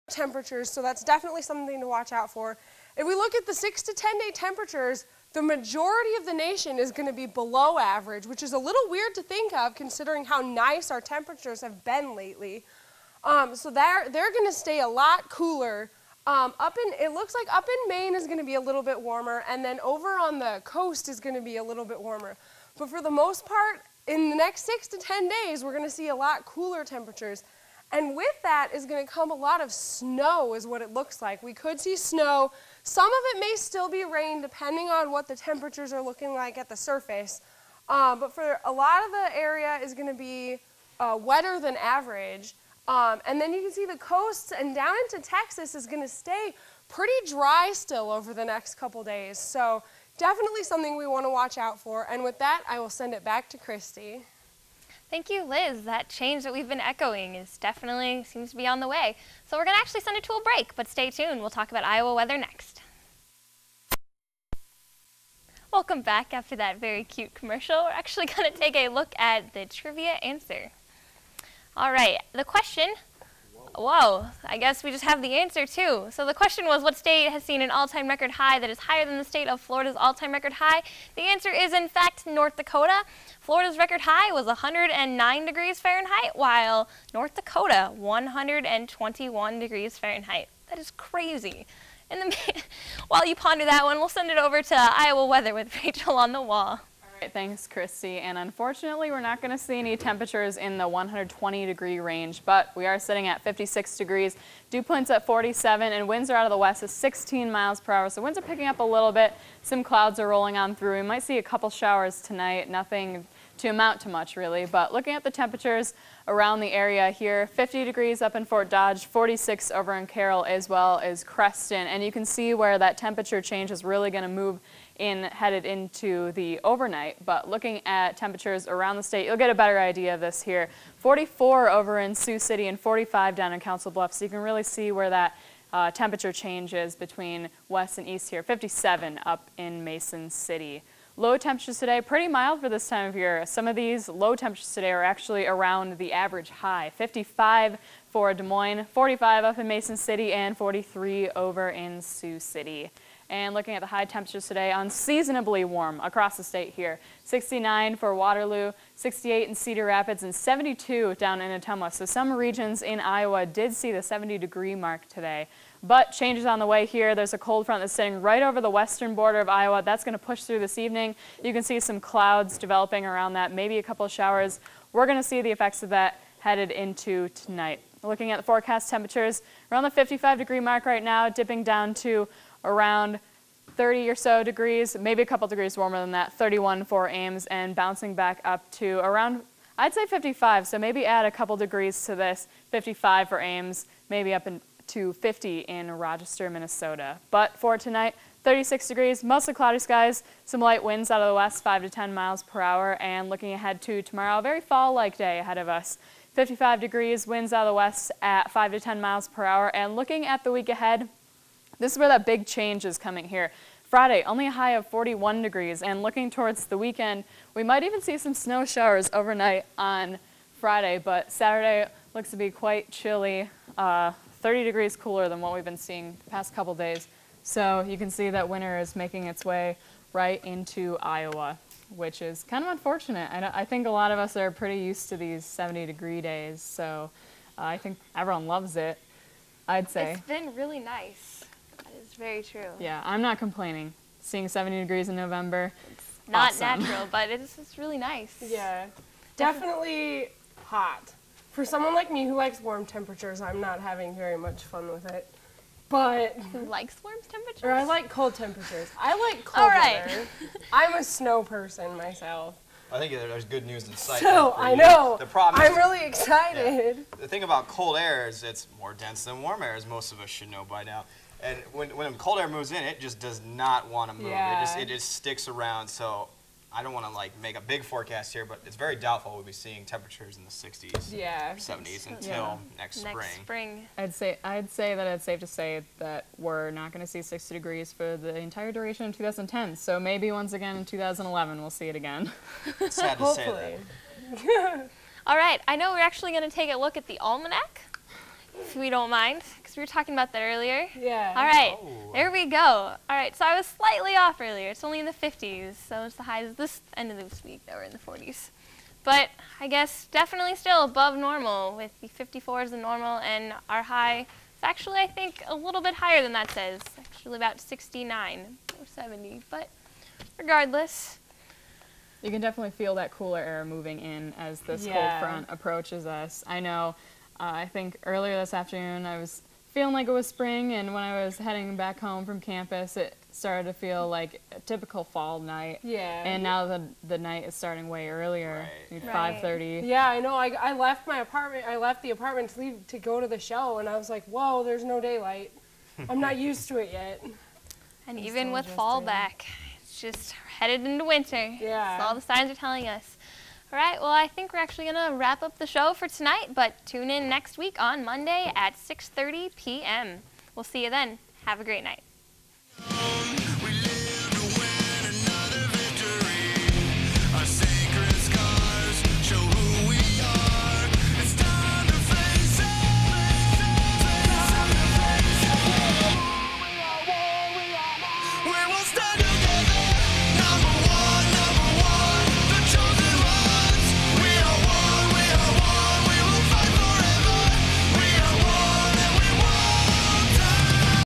temperatures, so that's definitely something to watch out for. If we look at the 6 to 10 day temperatures, the majority of the nation is going to be below average, which is a little weird to think of considering how nice our temperatures have been lately. So they're going to stay a lot cooler. It looks like up in Maine is going to be a little bit warmer, and then over on the coast is going to be a little bit warmer. But for the most part, in the next 6 to 10 days, we're going to see a lot cooler temperatures. And with that is going to come a lot of snow is what it looks like. We could see snow. Some of it may still be rain depending on what the temperatures are looking like at the surface. But for a lot of the area is going to be wetter than average. And then you can see the coasts and down into Texas is going to stay pretty dry still over the next couple days. So definitely something we want to watch out for. And with that, I will send it back to Christy. Thank you, Liz. That change that we've been echoing definitely seems to be on the way. So we're going to actually send it to a break, but stay tuned. We'll talk about Iowa weather next. Welcome back after that very cute commercial. We're actually going to take a look at the trivia answer. All right, the question, whoa, I guess we just have the answer too. So the question was, what state has seen an all-time record high that is higher than the state of Florida's all-time record high? The answer is, in fact, North Dakota. Florida's record high was 109 degrees Fahrenheit, while North Dakota, 121 degrees Fahrenheit. That is crazy. While you ponder that one, we'll send it over to Iowa weather with Rachel on the wall. All right, thanks, Christy. And unfortunately, we're not going to see any temperatures in the 120-degree range, but we are sitting at 56 degrees. Dew points at 47, and winds are out of the west at 16 miles per hour. So winds are picking up a little bit. Some clouds are rolling on through. We might see a couple showers tonight. Nothing to amount to much, really. But looking at the temperatures around the area here, 50 degrees up in Fort Dodge, 46 over in Carroll, as well as Creston. And you can see where that temperature change is really going to move headed into the overnight. But looking at temperatures around the state, you'll get a better idea of this here. 44 over in Sioux City and 45 down in Council Bluffs. So you can really see where that temperature change is between west and east here. 57 up in Mason City. Low temperatures today, pretty mild for this time of year. Some of these low temperatures today are actually around the average high. 55 for Des Moines, 45 up in Mason City, and 43 over in Sioux City. And looking at the high temperatures today, unseasonably warm across the state here. 69 for Waterloo, 68 in Cedar Rapids, and 72 down in Ottumwa. So some regions in Iowa did see the 70-degree mark today. But changes on the way here. There's a cold front that's sitting right over the western border of Iowa. That's going to push through this evening. You can see some clouds developing around that, maybe a couple of showers. We're going to see the effects of that headed into tonight. Looking at the forecast temperatures, around the 55-degree mark right now, dipping down to around 30 or so degrees, maybe a couple degrees warmer than that, 31 for Ames, and bouncing back up to around, I'd say 55, so maybe add a couple degrees to this, 55 for Ames, maybe up to 50 in Rochester, Minnesota. But for tonight, 36 degrees, mostly cloudy skies, some light winds out of the west, 5 to 10 miles per hour, and looking ahead to tomorrow, a very fall-like day ahead of us. 55 degrees, winds out of the west at 5 to 10 miles per hour, and looking at the week ahead, this is where that big change is coming here. Friday, only a high of 41 degrees, and looking towards the weekend, we might even see some snow showers overnight on Friday, but Saturday looks to be quite chilly, 30 degrees cooler than what we've been seeing the past couple days. So you can see that winter is making its way right into Iowa, which is kind of unfortunate. I think a lot of us are pretty used to these 70-degree days, so I think everyone loves it, I'd say. It's been really nice. That is very true. Yeah, I'm not complaining. Seeing 70 degrees in November, it's not awesome. Natural, but it's really nice. Yeah, definitely hot. For someone like me who likes warm temperatures, I'm not having very much fun with it. But who likes warm temperatures? Or I like cold temperatures. I like cold weather. I'm a snow person myself. I think there's good news in sight. So, I know. The problem I'm really excited. Yeah, the thing about cold air is it's more dense than warm air, as most of us should know by now. And when cold air moves in, it just does not want to move. Yeah. It just sticks around. So I don't want to like make a big forecast here, but it's very doubtful we'll be seeing temperatures in the 60s, or 70s until next spring. I'd say that it's safe to say that we're not going to see 60 degrees for the entire duration of 2010. So maybe once again in 2011 we'll see it again. Sad to say that. All right, I know we're actually going to take a look at the almanac, if we don't mind, because We were talking about that earlier. Yeah. All right, Oh. there we go. All right, so I was slightly off earlier. It's only in the 50s, so it's the highs this end of this week that were in the 40s. But I guess definitely still above normal, with the 54s the normal, and our high is actually, I think, a little bit higher than that says. Actually about 69 or 70, but regardless. You can definitely feel that cooler air moving in as this cold front approaches us. I know, I think earlier this afternoon I was feeling like it was spring, and when I was heading back home from campus, it started to feel like a typical fall night. Yeah. And now the night is starting way earlier, Right. 5:30. Yeah, I know. I left my apartment. I left the apartment to leave to go to the show, and I was like, "Whoa, there's no daylight. I'm not used to it yet." And even with fall back, it's just headed into winter. Yeah. That's all the signs are telling us. All right, well, I think we're actually going to wrap up the show for tonight, but tune in next week on Monday at 6:30 p.m. We'll see you then. Have a great night.